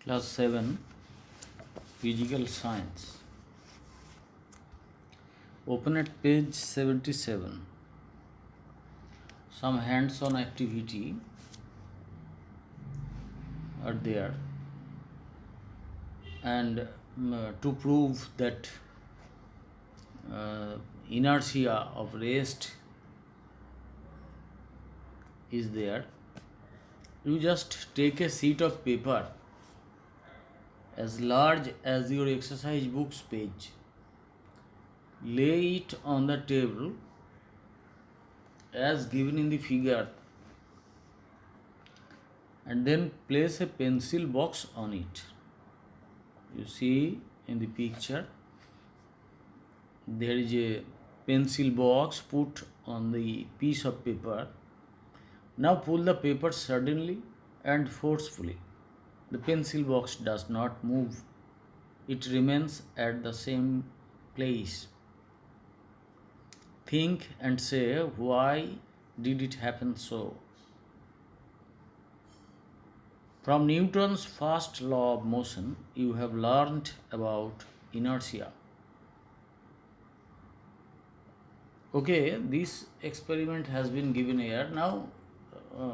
Class 7 Physical Science. Open at page 77. Some hands-on activity are there, and to prove that inertia of rest is there, you just take a sheet of paper as large as your exercise book's page, lay it on the table as given in the figure, and then place a pencil box on it. You see in the picture there is a pencil box put on the piece of paper. Now pull the paper suddenly and forcefully. The pencil box does not move, it remains at the same place. Think and say, why did it happen so? From Newton's first law of motion, you have learned about inertia. Okay, this experiment has been given here. Now,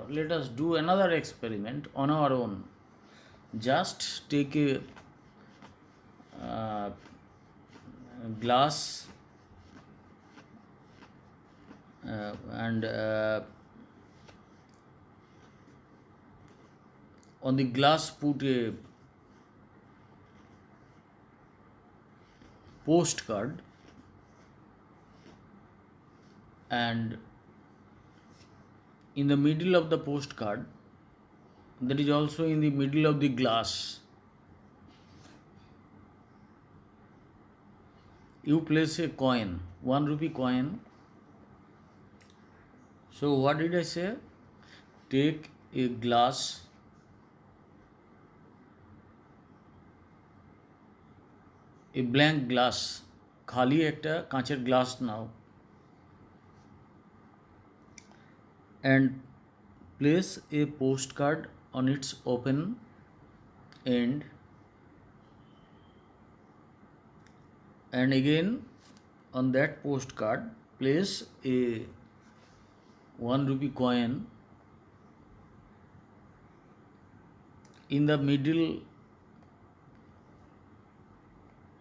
let us do another experiment on our own. Just take a glass and on the glass put a postcard, and in the middle of the postcard, that is also in the middle of the glass, you place a coin, 1 rupee coin. So what did I say? Take a glass, a blank glass, খালি একটা কাঁচের glass now, and place a postcard on its open end, and again on that postcard place a 1 rupee coin in the middle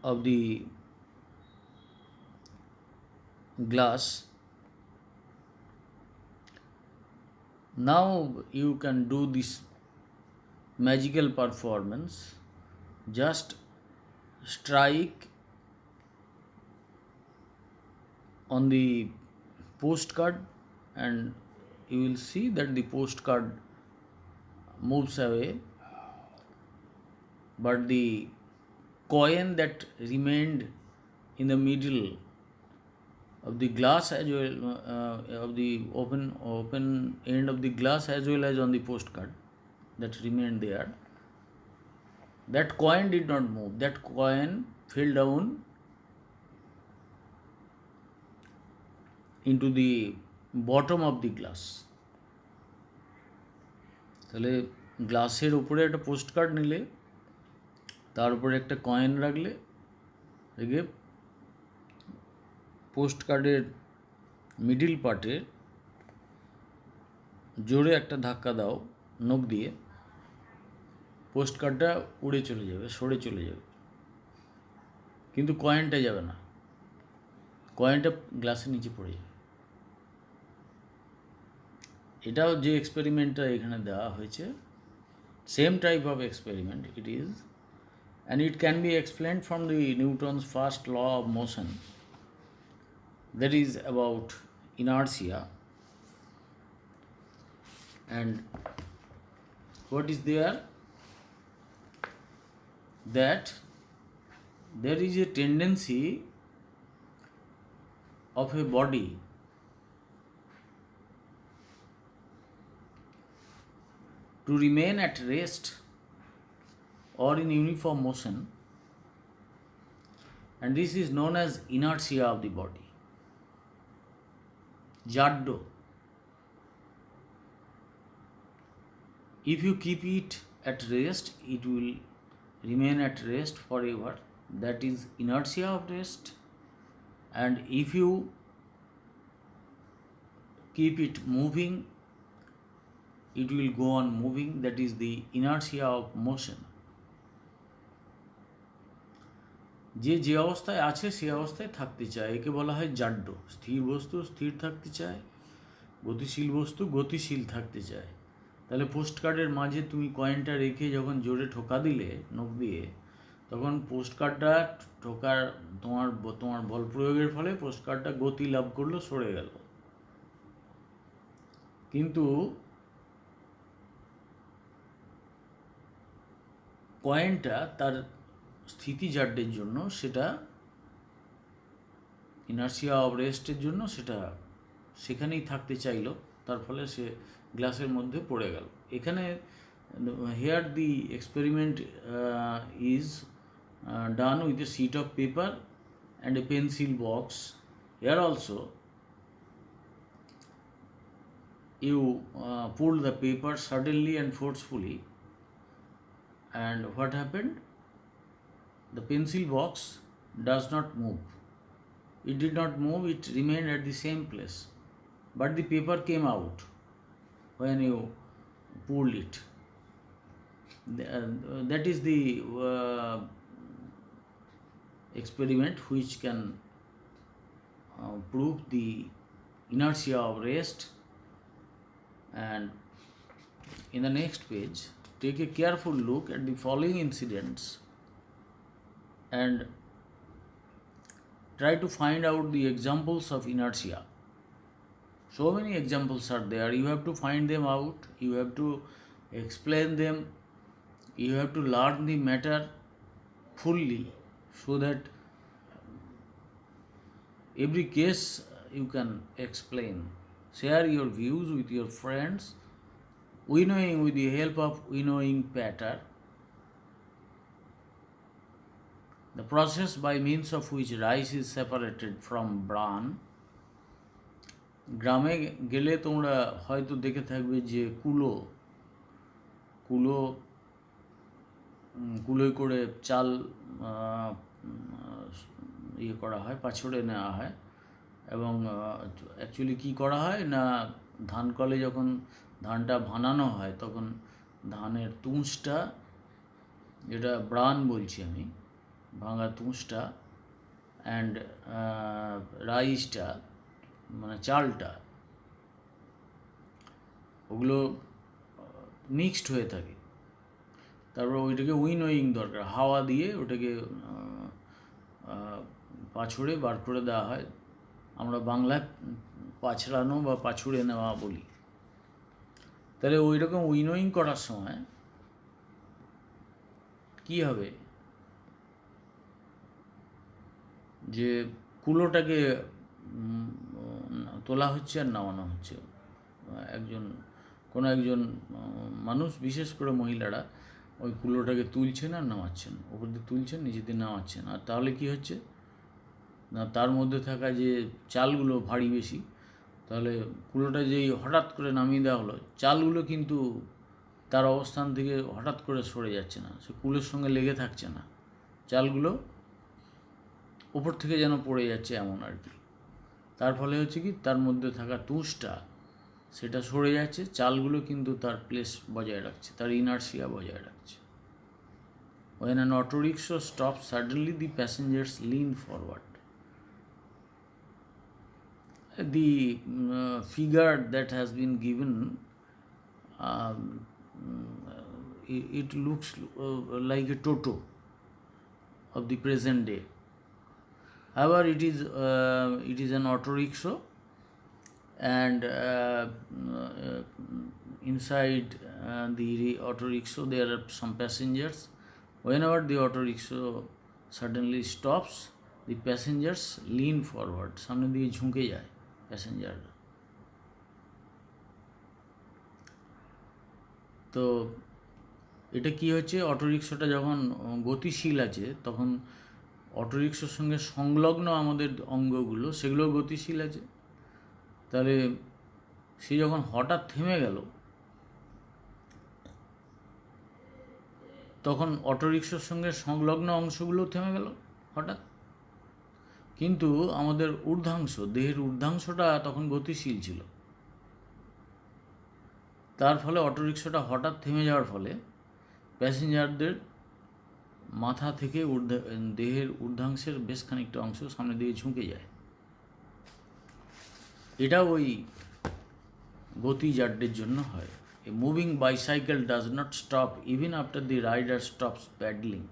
of the glass. Now you can do this magical performance. Just strike on the postcard and you will see that the postcard moves away, but the coin that remained in the middle of the glass as well, of the open end of the glass as well as on the postcard that remained there, that coin did not move. That coin fell down into the bottom of the glass. তাহলে গ্লাসের উপরে একটা postcard নিলে, তার উপরে একটা coin রাখলে, রেখে পোস্টকার্ডের মিডিল পার্টে জোরে একটা ধাক্কা দাও নখ দিয়ে, পোস্টকার্ডটা উড়ে চলে যাবে, সরে চলে যাবে, কিন্তু কয়েনটা যাবে না, কয়েনটা গ্লাসের নিচে পড়ে যাবে। এটাও যে এক্সপেরিমেন্টটা এখানে দেওয়া হয়েছে, same type of experiment it is, and it can be explained from the Newton's first law of motion, that is about inertia. And what is there? That there is a tendency of a body to remain at rest or in uniform motion, and this is known as inertia of the body, jaddo. If you keep it at rest, it will remain at rest forever, that is inertia of rest. And if you keep it moving, it will go on moving, that is the inertia of motion. যে যে অবস্থায় আছে সে অবস্থায় থাকতে চায়, একে বলা হয় জাড্য। স্থির বস্তু স্থির থাকতে চায়, গতিশীল বস্তু গতিশীল থাকতে চায়। তাহলে পোস্টকার্ডের মাঝে তুমি কয়েনটা রেখে যখন জোরে ঠোকা দিলে নখ দিয়ে, তখন পোস্টকার্ডটা ঠোকার তোমার বল প্রয়োগের ফলে পোস্টকার্ডটা গতি লাভ করলো, সরে গেল। কিন্তু কয়েনটা তার স্থিতিজাড্যের জন্য, সেটা ইনার্সিয়া অফ রেস্টের জন্য সেটা সেখানেই থাকতে চাইলো, তার ফলে সে গ্লাসের মধ্যে পড়ে গেল। এখানে here the experiment is done with a sheet of paper and a pencil box. Here also you pull the paper suddenly and forcefully, and what happened? The pencil box does not move. It did not move, it remained at the same place, but the paper came out when you pulled it. That is the experiment which can prove the inertia of rest. And in the next page, take a careful look at the following incidents and try to find out the examples of inertia. So many examples are there, you have to find them out, you have to explain them, you have to learn the matter fully, so that every case you can explain. Share your views with your friends, winnowing with the help of winnowing pattern, the process by means of which rice is separated from bran. গ্রামে গেলে তোমরা হয়তো দেখে থাকবে যে কুলোয় করে চাল ইয়ে করা হয়, পাছড়ে নেওয়া হয়। এবং অ্যাকচুয়ালি কী করা হয় না, ধান কলে যখন ধানটা ভানানো হয়, তখন ধানের তুষটা, যেটা ব্রান বলছি আমি, ভাঙা তুষটা, অ্যান্ড রাইসটা মানে চালটা, ওগুলো মিক্সড হয়ে থাকে। তারপর ওইটাকে উইনোয়িং দরকার, হাওয়া দিয়ে ওটাকে পাছড়ে বার করে দেওয়া হয়। আমরা বাংলায় পাছড়ানো বা পাছড়ে নেওয়া বলি। তাহলে ওই রকম উইনোয়িং করার সময় কী হবে, যে কুলোটাকে তোলা হচ্ছে আর নামানো হচ্ছে। কোনো একজন মানুষ, বিশেষ করে মহিলারা, ওই কুলোটাকে তুলছেন আর নামাচ্ছেন, ওপর দিয়ে তুলছেন, নিচে দিয়ে নামাচ্ছেন। আর তাহলে কী হচ্ছে না, তার মধ্যে থাকা যে চালগুলো ভারী বেশি, তাহলে কুলোটা যেই হঠাৎ করে নামিয়ে দেওয়া হলো, চালগুলো কিন্তু তার অবস্থান থেকে হঠাৎ করে সরে যাচ্ছে না, সে কুলোর সঙ্গে লেগে থাকছে না, চালগুলো ওপর থেকে যেন পড়ে যাচ্ছে এমন আর কি। তার ফলে হচ্ছে কি, তার মধ্যে থাকা তুষটা সেটা সরে যাচ্ছে, চালগুলো কিন্তু তার প্লেস বজায় রাখছে, তার ইনার্সিয়া বজায় রাখছে। When an auto rickshaw stops suddenly, the passengers lean forward. The figure that has been given, it looks like a Toto of the present day. However, it is an auto rickshaw, and inside the auto rickshaw there are some passengers. Whenever the auto rickshaw suddenly stops, the passengers lean forward, সামনের দিকে ঝুঁকে যায় passenger. তো এটা কি হচ্ছে, অটোরিকশাটা যখন গতিশীল আছে, তখন অটোরিকশার সঙ্গে সংলগ্ন আমাদের অঙ্গগুলো, সেগুলো গতিশীল আছে। তাহলে সে যখন হঠাৎ থেমে গেল, তখন অটোরিকশার সঙ্গে সংলগ্ন অংশগুলো থেমে গেল হঠাৎ। কিন্তু আমাদের ঊর্ধ্বাংশ, দেহের ঊর্ধ্বাংশটা তখন গতিশীল ছিল। তার ফলে অটোরিকশাটা হঠাৎ থেমে যাওয়ার ফলে প্যাসেঞ্জারদের মাথা থেকে দেহের ঊর্ধ্বাংশের বেশ খানিকটা অংশ সামনের দিকে ঝুঁকে যায়। এটা ওই গতিজাড্যের জন্য হয়। A moving bicycle does not stop even after the rider stops paddling.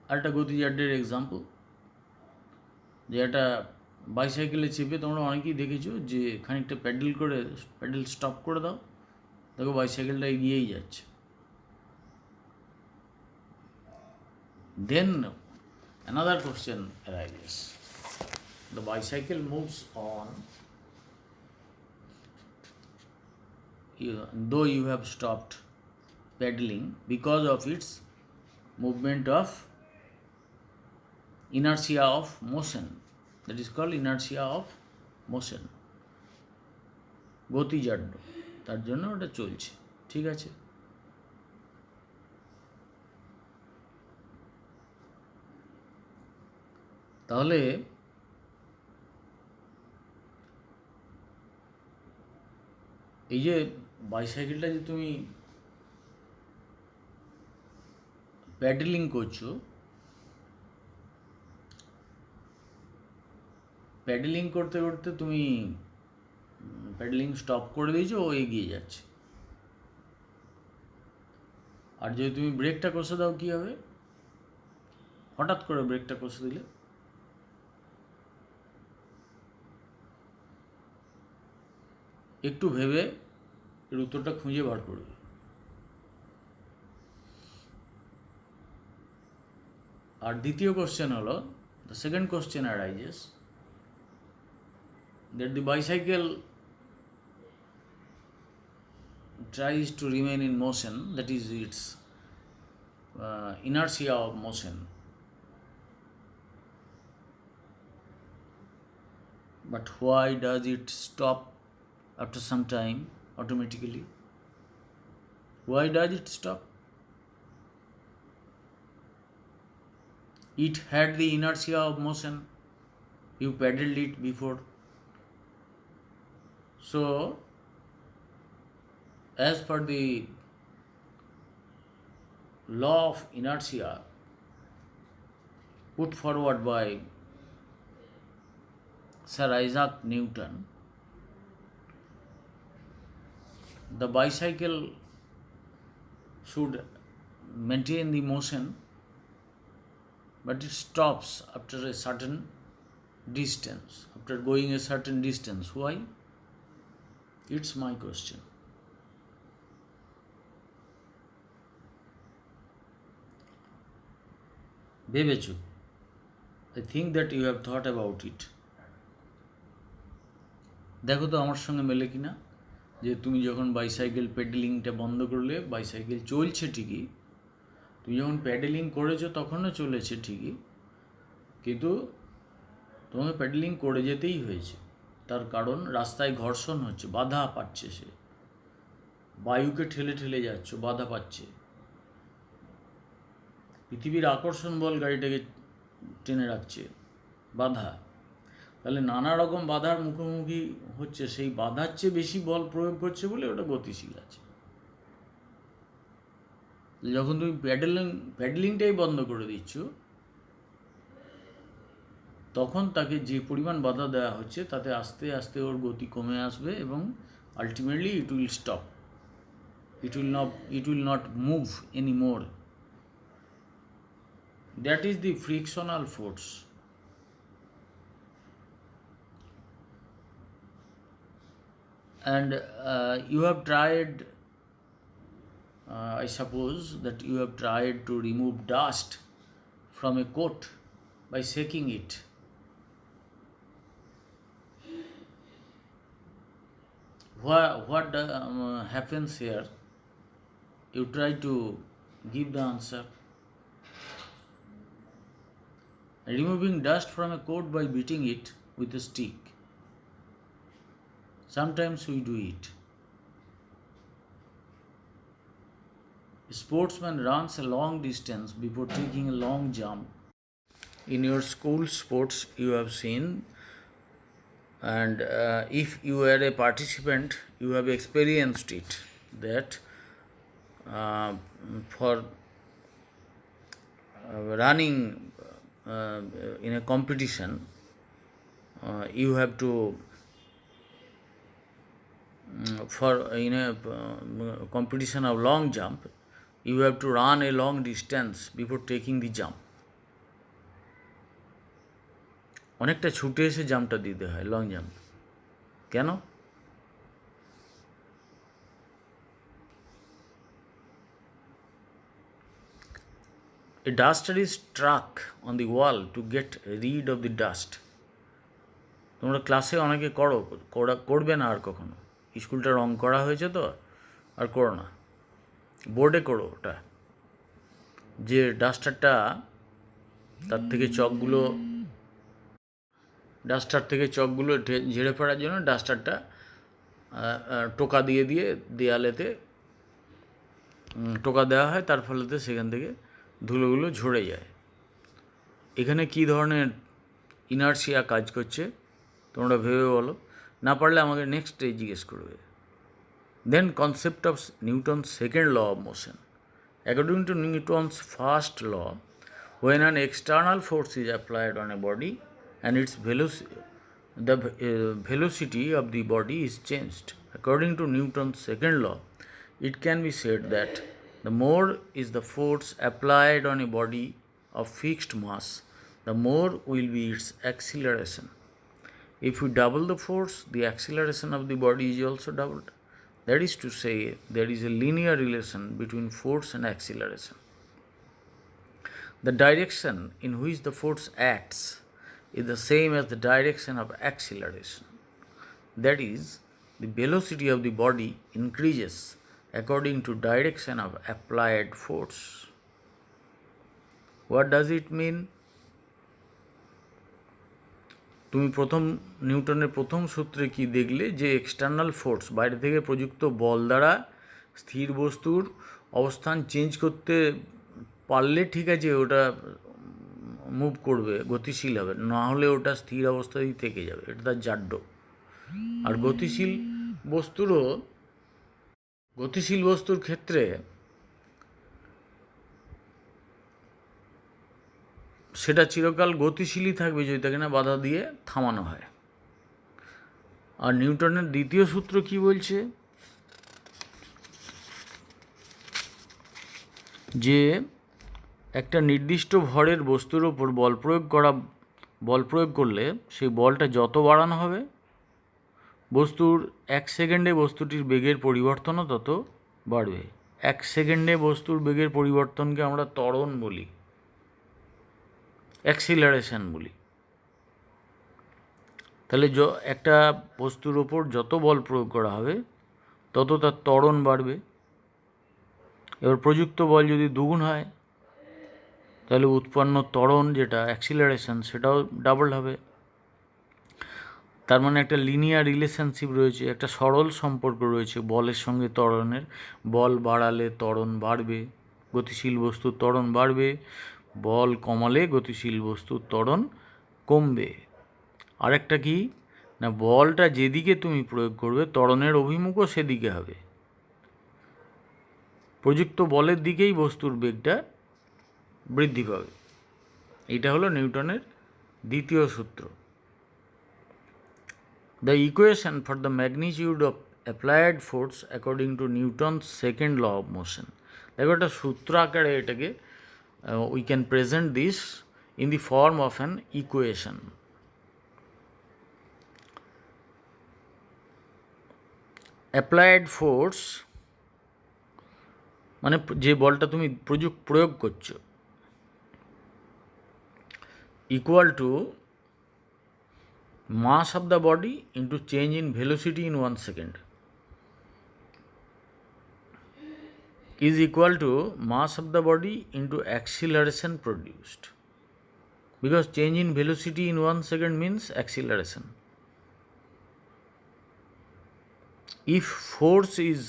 আরেকটা গতিজাড্যের এক্সাম্পল, যে একটা বাইসাইকেলে চেপে তোমরা অনেকেই দেখেছো যে খানিকটা প্যাডেল স্টপ করে দাও, দেখো বাইসাইকেলটা এগিয়েই যাচ্ছে। Then another question arises. The bicycle moves on though you have stopped pedaling because of its movement of inertia of motion. That is called inertia of motion. গতিজাড্য, তার জন্য ওটা চলছে, ঠিক আছে। তাহলে এই যে বাইসাইকেলটা যে তুমি প্যাডেলিং করছো, প্যাডেলিং করতে করতে তুমি প্যাডেলিং স্টপ করে দিয়েছো, ও এগিয়ে যাচ্ছে। আর যদি তুমি ব্রেকটা কষে দাও কী হবে? হঠাৎ করে ব্রেকটা কষে দিলে একটু ভেবে এর উত্তরটা খুঁজে বার করবে। আর দ্বিতীয় কোশ্চেন হলো, the second question arises that the bicycle tries to remain in motion, that is its inertia of motion. But why does it stop after some time automatically? Why does it stop? It had the inertia of motion. You paddled it before. So, as per the law of inertia put forward by Sir Isaac Newton, the bicycle should maintain the motion, but it stops after a certain distance, after going a certain distance. Why? It's my question. ভেবেছো? I think that you have thought about it. দেখো তো আমার সঙ্গে মেলে কিনা, যে তুমি যখন বাইসাইকেল প্যাডেলিংটা বন্ধ করলে বাইসাইকেল চলছে ঠিকই, তুমি যখন প্যাডেলিং করেছো তখনও চলেছে ঠিকই, কিন্তু তোমাকে প্যাডেলিং করে যেতেই হয়েছে। তার কারণ রাস্তায় ঘর্ষণ হচ্ছে, বাধা পাচ্ছে, সে বায়ুকে ঠেলে ঠেলে যাচ্ছ, বাধা পাচ্ছে। পৃথিবীর আকর্ষণ বল গাড়িটাকে টেনে রাখছে, বাধা। তাহলে নানা রকম বাধার মুখোমুখি হচ্ছে, সেই বাধার চেয়ে বেশি বল প্রয়োগ করছে বলে ওটা গতিশীল আছে। যখন তুমি প্যাডেলিংটাই বন্ধ করে দিচ্ছ, তখন তাকে যে পরিমাণ বাধা দেওয়া হচ্ছে তাতে আস্তে আস্তে ওর গতি কমে আসবে এবং ultimately it will stop, it will not move any more. That is the frictional force. And you have tried, I suppose that you have tried to remove dust from a coat by shaking it. What happens here? You try to give the answer. Removing dust from a coat by beating it with a stick. Sometimes we do it. sportsman runs a long distance before taking a long jump. In your school sports, you have seen, and if you are a participant, you have experienced it, that uh, for running in a competition, you have to for in a competition of long jump, you have to run a long distance before taking the jump. অনেকটা ছুটে এসে জাম্পটা দিতে হয়, long jump. কেন? A duster is struck on the wall to get rid of the dust. তোমরা ক্লাসে অনেকে করবে না আর কখনো। স্কুলটা রং করা হয়েছে তো আর করো না, বোর্ডে করো ওটা, যে ডাস্টার থেকে চকগুলো ঝেড়ে ফেলার জন্য ডাস্টারটা টোকা দিয়ে দেয়ালেতে টোকা দেওয়া হয়, তার ফলেতে সেখান থেকে ধুলোগুলো ঝরে যায়। এখানে কী ধরনের ইনার্শিয়া কাজ করছে তোমরা ভেবে বলো, না পারলে আমাকে নেক্সট ডে জিজ্ঞেস করবে। Then concept of Newton's second law of motion. According to Newton's first law, when an external force is applied on a body and its velocity of the body is changed, according to Newton's second law, it can be said that the more is the force applied on a body of fixed mass, the more will be its acceleration. If we double the force, the acceleration of the body is also doubled. That is to say, there is a linear relation between force and acceleration. The direction in which the force acts is the same as the direction of acceleration. That is, the velocity of the body increases according to direction of applied force. What does it mean? তুমি নিউটনের প্রথম সূত্রে কি দেখলে, যে external force, বাইরে থেকে প্রযুক্ত বল দ্বারা স্থির বস্তুর অবস্থান চেঞ্জ করতে পারলে ঠিক আছে ওটা মুভ করবে, গতিশীল হবে, না হলে ওটা স্থির অবস্থাতেই থেকে যাবে, এটা তার জাড্য। আর গতিশীল বস্তুর ক্ষেত্রে সেটা চিরকাল গতিশীলই থাকবে যদি তাকে না বাধা দিয়ে থামানো হয়। আর নিউটনের দ্বিতীয় সূত্র কি বলছে, যে একটা নির্দিষ্ট ভরের বস্তুর ওপর বল প্রয়োগ করলে সেই বলটা যত বাড়ানো হবে, বস্তুর 1 সেকেন্ডে বস্তুটির বেগের পরিবর্তনও তত বাড়বে। 1 সেকেন্ডে বস্তুর বেগের পরিবর্তনকে আমরা ত্বরণ বলি, অ্যাক্সিলারেশন বলি। তাহলে একটা বস্তুর ওপর যত বল প্রয়োগ করা হবে তত তার ত্বরণ বাড়বে। এবার প্রযুক্ত বল যদি দ্বিগুণ হয় তাহলে উৎপন্ন ত্বরণ, যেটা অ্যাক্সিলারেশন, সেটাও ডাবল হবে। তার মানে একটা লিনিয়ার রিলেশনশিপ রয়েছে, একটা সরল সম্পর্ক রয়েছে বলের সঙ্গে ত্বরণের। বল বাড়ালে ত্বরণ বাড়বে, গতিশীল বস্তুর ত্বরণ বাড়বে, বল কমালে গতিশীল বস্তুর ত্বরণ কমবে। আরেকটা কি না, বলটা যেদিকে তুমি প্রয়োগ করবে ত্বরণের অভিমুখও সেদিকে হবে, প্রযুক্ত বলের দিকেই বস্তুর বেগটা বৃদ্ধি পাবে। এটা হলো নিউটনের দ্বিতীয় সূত্র। The equation for the magnitude of applied force according to Newton's second law of motion. দেখো একটা সূত্র আকারে এটাকে we can present this in the form of an equation. Applied force মানে যে বলটা তুমি প্রয়োগ করছো, equal to mass of the body into change in velocity in 1 second is equal to mass of the body into acceleration produced, because change in velocity in 1 second means acceleration. If force is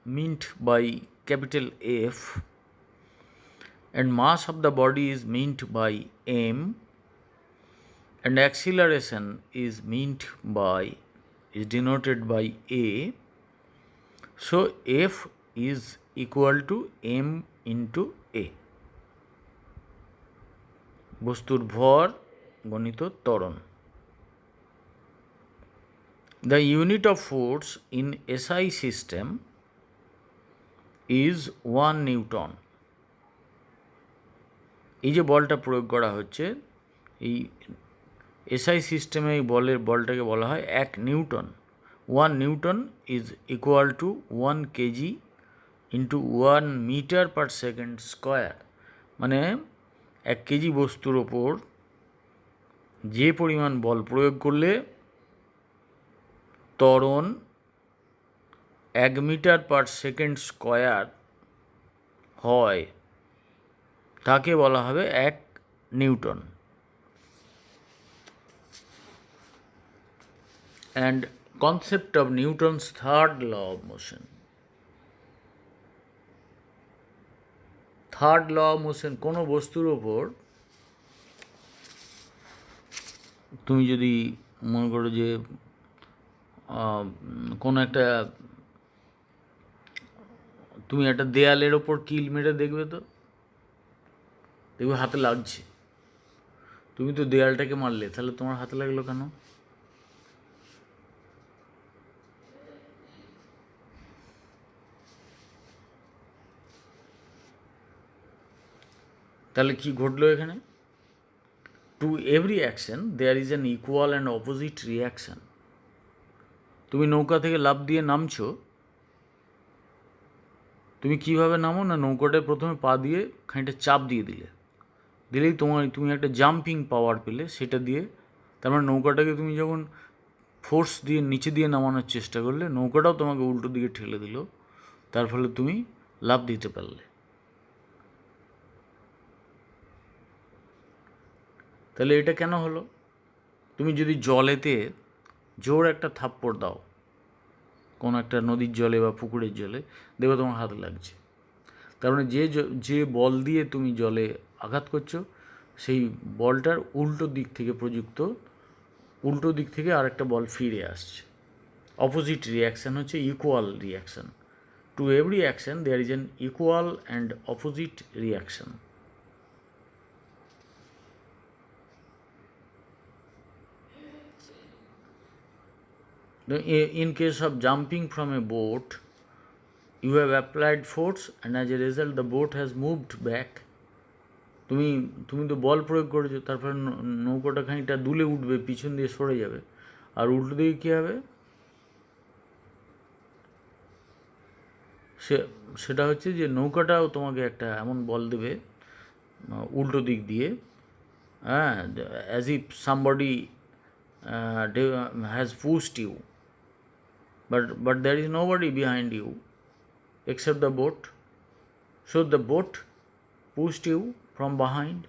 meant by capital F, and mass of the body is meant by m, and acceleration is denoted by a. So F is equal to m into a. বস্তুর ভর গণিত ত্বরণ. The unit of force in SI system is 1 Newton. এই যে বলটা প্রয়োগ করা হচ্ছে, এই এসআই সিস্টেমে এই বলটাকে বলা হয় 1 newton. 1 newton is equal to 1 KG into 1 metre per second square. মানে 1 কেজি বস্তুর ওপর যে পরিমাণ বল প্রয়োগ করলে ত্বরণ 1 মিটার পার সেকেন্ড স্কোয়ার হয়, তাকে বলা হবে 1 Newton. And concept of Newton's third law of motion. Third law of motion, কোনো বস্তুর ওপর তুমি যদি মনে করো যে কোনো একটা, তুমি একটা দেয়ালের ওপর কিল মেরে দেখবে, তো দেখবে হাতে লাগছে. তুমি তো দেয়ালটাকে মারলে, তাহলে তোমার হাতে লাগলো কেন? তাহলে কি ঘটলো এখানে? To every action there is an equal and opposite reaction. তুমি নৌকা থেকে লাফ দিয়ে নামছো, তুমি কীভাবে নামো না, নৌকাটায় প্রথমে পা দিয়ে খানিকটা চাপ দিলেই তুমি একটা জাম্পিং পাওয়ার পেলে, সেটা দিয়ে তার মানে নৌকাটাকে তুমি যখন ফোর্স দিয়ে নিচে দিয়ে নামানোর চেষ্টা করলে, নৌকাটাও তোমাকে উল্টো দিকে ঠেলে দিল, তার ফলে তুমি লাফ দিতে পারলে. তাহলে এটা কেন হলো? তুমি যদি জলেতে জোর একটা থাপ্পড় দাও, কোনো একটা নদীর জলে বা পুকুরের জলে, দেখবে তোমার হাতে লাগছে. তার মানে যে বল দিয়ে তুমি জলে আঘাত করছো, সেই বলটার উল্টো দিক থেকে আরেকটা বল ফিরে আসছে. অপোজিট রিয়াকশান হচ্ছে equal reaction. To every action there is an equal and opposite reaction. In case of jumping from a boat, you have applied force and as a result the boat has moved back. তুমি তো বল প্রয়োগ করেছো, তারপরে নৌকাটা খানিকটা দুলে উঠবে, পিছন দিয়ে সরে যাবে. আর উল্টো দিকে কী হবে? সেটা হচ্ছে যে নৌকাটাও তোমাকে একটা এমন বল দেবে উল্টো দিক দিয়ে, হ্যাঁ, as if somebody has pushed you, but there is nobody behind you except the boat. So the boat pushed you from behind.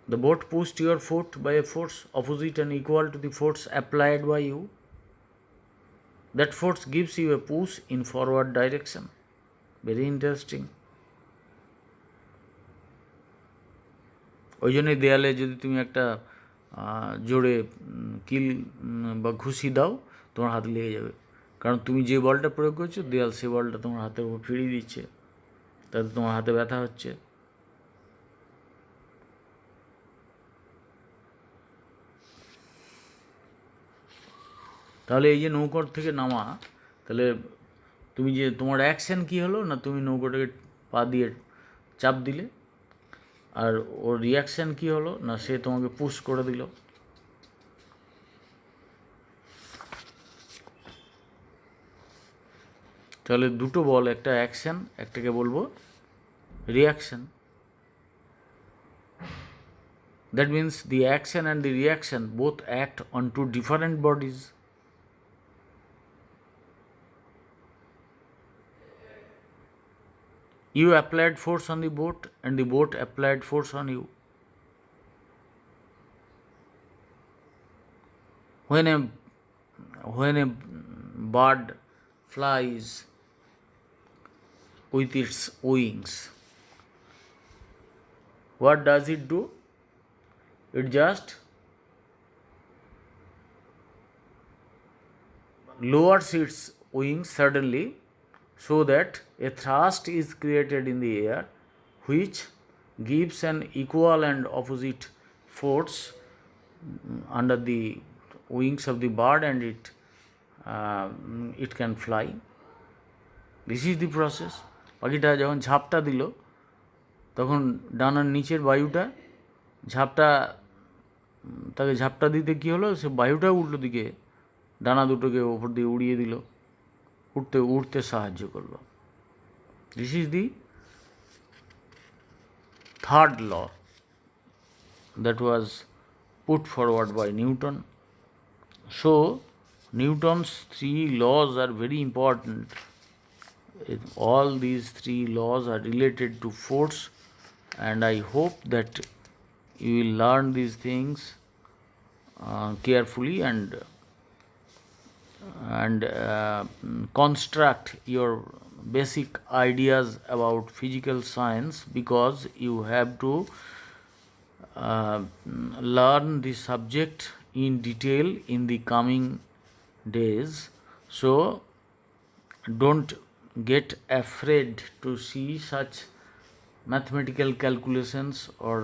The boat pushed your foot by a force opposite and equal to the force applied by you. That force gives you a push in forward direction. Very interesting. ওই জন্যই দেয়ালে যদি তুমি একটা জোরে কিল বা ঘুষি দাও, তোমার হাতে লেগে যাবে. কারণ তুমি যে বলটা প্রয়োগ করছো, দেয়াল সে বলটা তোমার হাতের উপর ফিরিয়ে দিচ্ছে, তাতে তোমার হাতে ব্যথা হচ্ছে. তাহলে এই যে নৌকার থেকে নামা, তাহলে তুমি যে তোমার অ্যাকশন কী হলো না, তুমি নৌকাটাকে পা দিয়ে চাপ দিলে, আর ওর রিয়াকশান কী হলো না, সে তোমাকে পুশ করে দিল. তাহলে দুটো বল, একটা অ্যাকশান, একটাকে বলবো reaction. That means the action and the reaction both act on two different bodies. You applied force on the boat and the boat applied force on you. When a bird flies with its wings. What does it do? It just lowers its wings suddenly so that a thrust is created in the air which gives an equal and opposite force under the wings of the bird, and it can fly. This is the process. পাখিটা যখন ঝাপটা দিল তখন ডানার নিচের বায়ুটা তাকে ঝাপটা দিতে কী হলো, সে বায়ুটা উল্টো দিকে ডানা দুটোকে ওপর দিয়ে উড়িয়ে দিল, উঠতে সাহায্য করলো। This is the third law that was put forward by Newton. So, Newton's three laws are very important. All these three laws are related to force, and I hope that you will learn these things carefully and construct your basic ideas about physical science, because you have to learn the subject in detail in the coming days. So don't get afraid to see such mathematical calculations or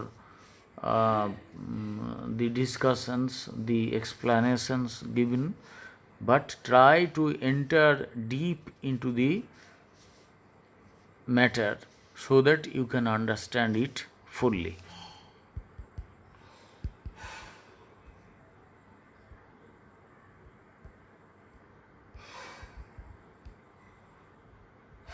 the discussions, the explanations given, but try to enter deep into the matter so that you can understand it fully.